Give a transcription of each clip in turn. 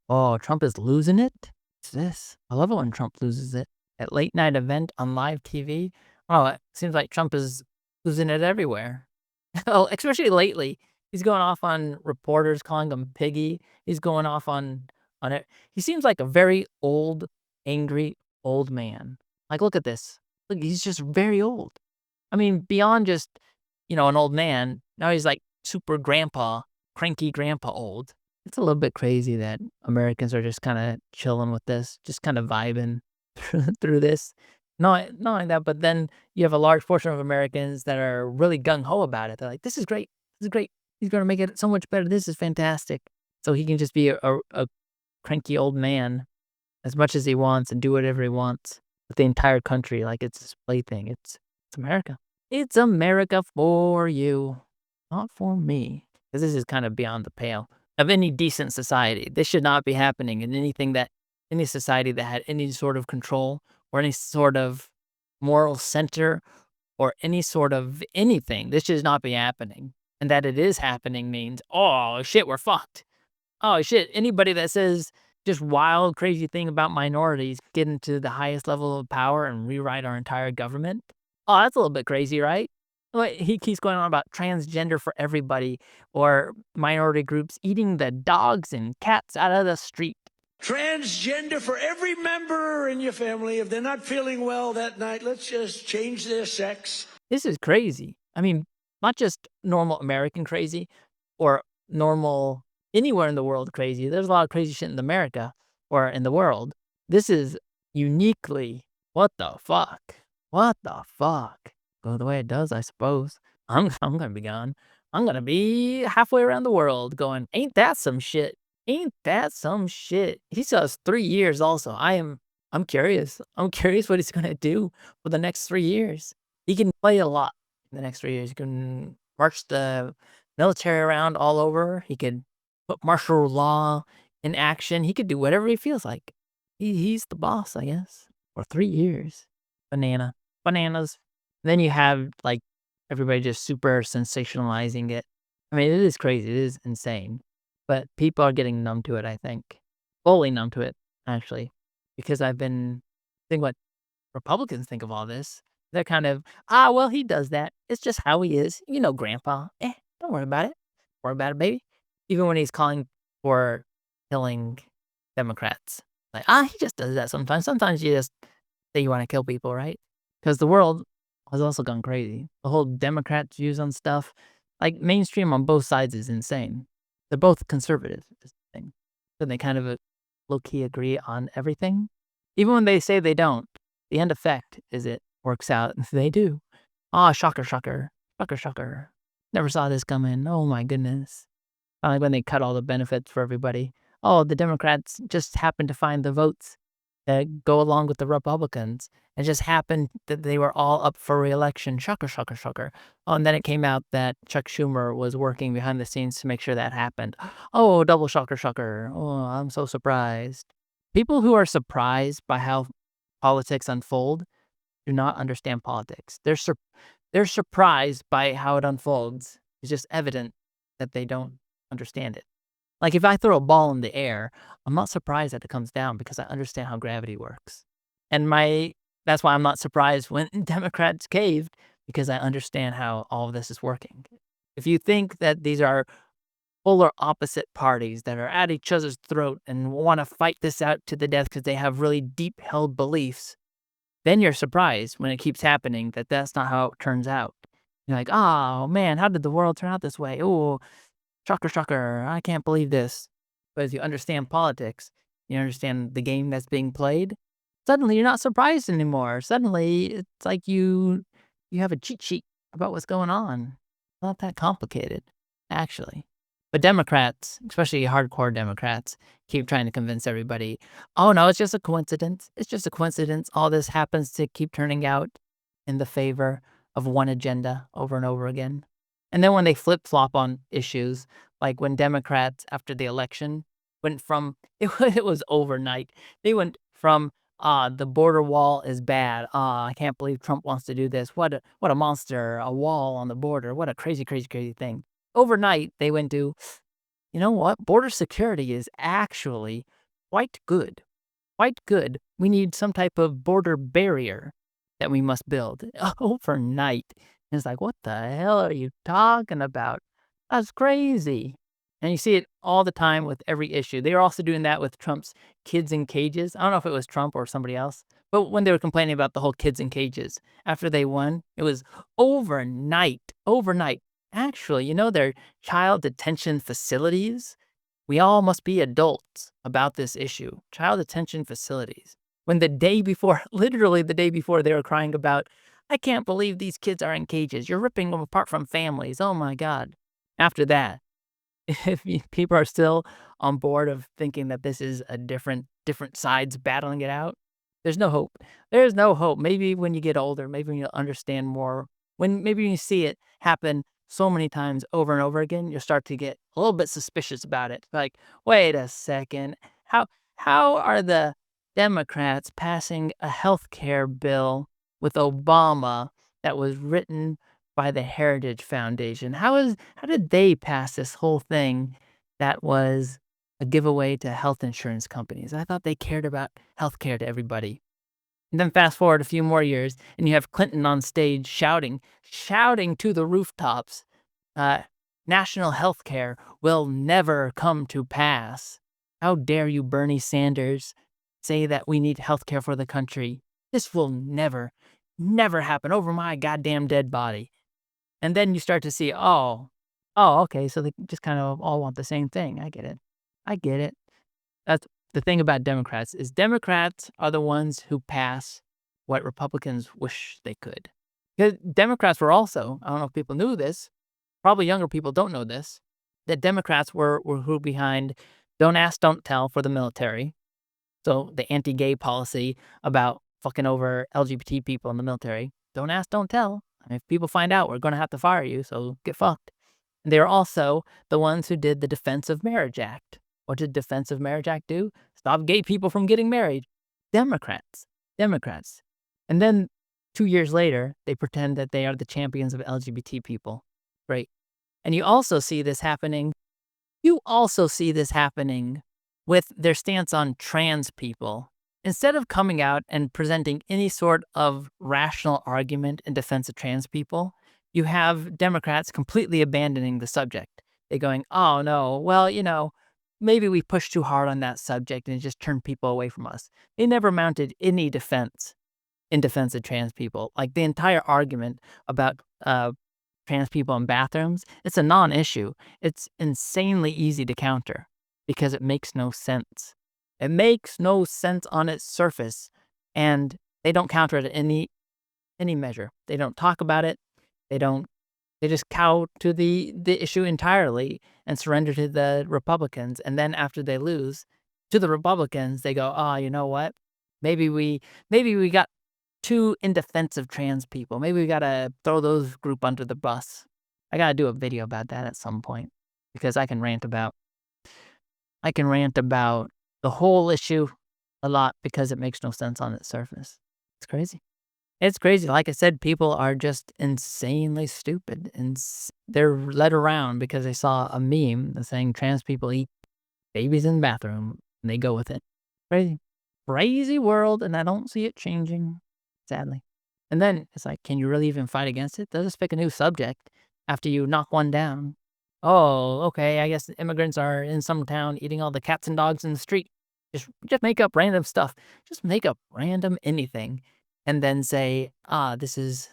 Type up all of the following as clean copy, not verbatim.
Oh, Trump is losing it? What's this? I love it when Trump loses it. At late night event on live TV. Oh, it seems like Trump is losing it everywhere. Oh, especially lately. He's going off on reporters calling him piggy. He's going off on it. He seems like a very old, angry old man. Like, look at this. Look, he's just very old. I mean, beyond just, an old man, now he's like super grandpa, cranky grandpa old. It's a little bit crazy that Americans are just kinda chilling with this, just kinda vibing through this. Not only that, but then you have a large portion of Americans that are really gung ho about it. They're like, "This is great. This is great. He's gonna make it so much better. This is fantastic." So he can just be a cranky old man as much as he wants and do whatever he wants with the entire country like it's his plaything. It's America. It's America for you, not for me. Because this is kind of beyond the pale of any decent society. This should not be happening in any society that had any sort of control or any sort of moral center or any sort of anything. This should not be happening. And that it is happening means, oh shit, we're fucked. Oh shit, anybody that says just wild, crazy thing about minorities get into the highest level of power and rewrite our entire government. Oh, that's a little bit crazy, right? Like, he keeps going on about transgender for everybody or minority groups eating the dogs and cats out of the street. Transgender for every member in your family. If they're not feeling well that night, let's just change their sex. This is crazy. I mean, not just normal American crazy or normal anywhere in the world crazy. There's a lot of crazy shit in America or in the world. This is uniquely, what the fuck? What the fuck? Go the way it does, I suppose. I'm gonna be gone. I'm gonna be halfway around the world going, ain't that some shit? Ain't that some shit? He says 3 years also. I'm curious. I'm curious what he's gonna do for the next 3 years. He can play a lot in the next 3 years. He can march the military around all over. He could put martial law in action. He could do whatever he feels like. He's the boss, I guess, for 3 years. Bananas. Then you have, like, everybody just super sensationalizing it. I mean, it is crazy. It is insane, but people are getting numb to it, I think. Fully numb to it, actually, because I've been thinking what Republicans think of all this. They're kind of, well, he does that. It's just how he is. You know, grandpa. Don't worry about it. Worry about it, baby. Even when he's calling for killing Democrats. Like, he just does that sometimes. Sometimes you just say you want to kill people, right? Because the world has also gone crazy. The whole Democrats' views on stuff, like mainstream on both sides is insane. They're both conservative, is the thing. So they kind of low key agree on everything. Even when they say they don't, the end effect is it works out. They do. Shocker, shocker. Shocker, shocker. Never saw this coming. Oh my goodness. Like when they cut all the benefits for everybody. Oh, the Democrats just happened to find the votes that go along with the Republicans. It just happened that they were all up for reelection. Shocker, shocker, shocker. Oh, and then it came out that Chuck Schumer was working behind the scenes to make sure that happened. Oh, double shocker, shocker. Oh, I'm so surprised. People who are surprised by how politics unfold do not understand politics. They're surprised by how it unfolds. It's just evident that they don't understand it. Like, if I throw a ball in the air, I'm not surprised that it comes down because I understand how gravity works. And that's why I'm not surprised when Democrats caved because I understand how all of this is working. If you think that these are polar opposite parties that are at each other's throat and want to fight this out to the death because they have really deep held beliefs, then you're surprised when it keeps happening that that's not how it turns out. You're like, oh man, how did the world turn out this way? Oh, shocker, shocker. I can't believe this. But as you understand politics, you understand the game that's being played, suddenly you're not surprised anymore. Suddenly it's like you have a cheat sheet about what's going on. Not that complicated, actually. But Democrats, especially hardcore Democrats, keep trying to convince everybody, oh no, it's just a coincidence. It's just a coincidence. All this happens to keep turning out in the favor of one agenda over and over again. And then when they flip-flop on issues, like when Democrats, after the election, went from it was overnight. They went from, the border wall is bad. I can't believe Trump wants to do this. What a monster, a wall on the border. What a crazy, crazy, crazy thing. Overnight, they went to, You know what? Border security is actually quite good. Quite good. We need some type of border barrier that we must build overnight. And it's like, what the hell are you talking about? That's crazy. And you see it all the time with every issue. They were also doing that with Trump's kids in cages. I don't know if it was Trump or somebody else, but when they were complaining about the whole kids in cages after they won, it was overnight. Overnight. Actually, their child detention facilities, we all must be adults about this issue. Child detention facilities. When the day before, literally the day before, they were crying about, I can't believe these kids are in cages. You're ripping them apart from families. Oh my God. After that, if people are still on board of thinking that this is a different sides battling it out, there's no hope. There's no hope. Maybe when you get older, maybe when you understand more, maybe when you see it happen so many times over and over again, you'll start to get a little bit suspicious about it. Like, wait a second, how how are the Democrats passing a health care bill with Obama that was written by the Heritage Foundation? How did they pass this whole thing that was a giveaway to health insurance companies? I thought they cared about healthcare to everybody. And then fast forward a few more years, and you have Clinton on stage shouting to the rooftops, uh, national health care will never come to pass. How dare you, Bernie Sanders, say that we need health care for the country? This will never happen over my goddamn dead body. And then you start to see, okay, so they just kind of all want the same thing. I get it. I get it. That's the thing about Democrats is Democrats are the ones who pass what Republicans wish they could. 'Cause Democrats were also, I don't know if people knew this, probably younger people don't know this, that Democrats were who behind Don't Ask, Don't Tell for the military. So the anti-gay policy about fucking over LGBT people in the military. Don't ask, don't tell. And if people find out, we're gonna have to fire you, so get fucked. And they are also the ones who did the Defense of Marriage Act. What did Defense of Marriage Act do? Stop gay people from getting married. Democrats. Democrats. And then 2 years later, they pretend that they are the champions of LGBT people. Great. And you also see this happening with their stance on trans people. Instead of coming out and presenting any sort of rational argument in defense of trans people, you have Democrats completely abandoning the subject. They're going, oh no, well, maybe we pushed too hard on that subject and it just turned people away from us. They never mounted any defense in defense of trans people. Like the entire argument about trans people in bathrooms, it's a non-issue. It's insanely easy to counter because it makes no sense. It makes no sense on its surface, and they don't counter it at any measure. They don't talk about it. They don't. They just cow to the issue entirely and surrender to the Republicans. And then after they lose to the Republicans, they go, "Oh, you know what? Maybe we maybe we got too in defense of trans people. Maybe we gotta throw those group under the bus." I gotta do a video about that at some point because I can rant about the whole issue a lot because it makes no sense on its surface. It's crazy. It's crazy. Like I said, people are just insanely stupid and they're led around because they saw a meme that's saying trans people eat babies in the bathroom and they go with it. Crazy. Crazy world, and I don't see it changing, sadly. And then it's like, can you really even fight against it? They'll just pick a new subject after you knock one down. Oh, okay. I guess immigrants are in some town eating all the cats and dogs in the street. Just make up random stuff. Just make up random anything, and then say, this is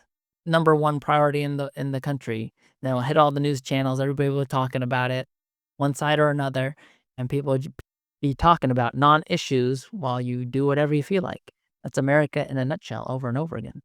number one priority in the country. Then we'll hit all the news channels. Everybody will be talking about it, one side or another, and people would be talking about non-issues while you do whatever you feel like. That's America in a nutshell, over and over again.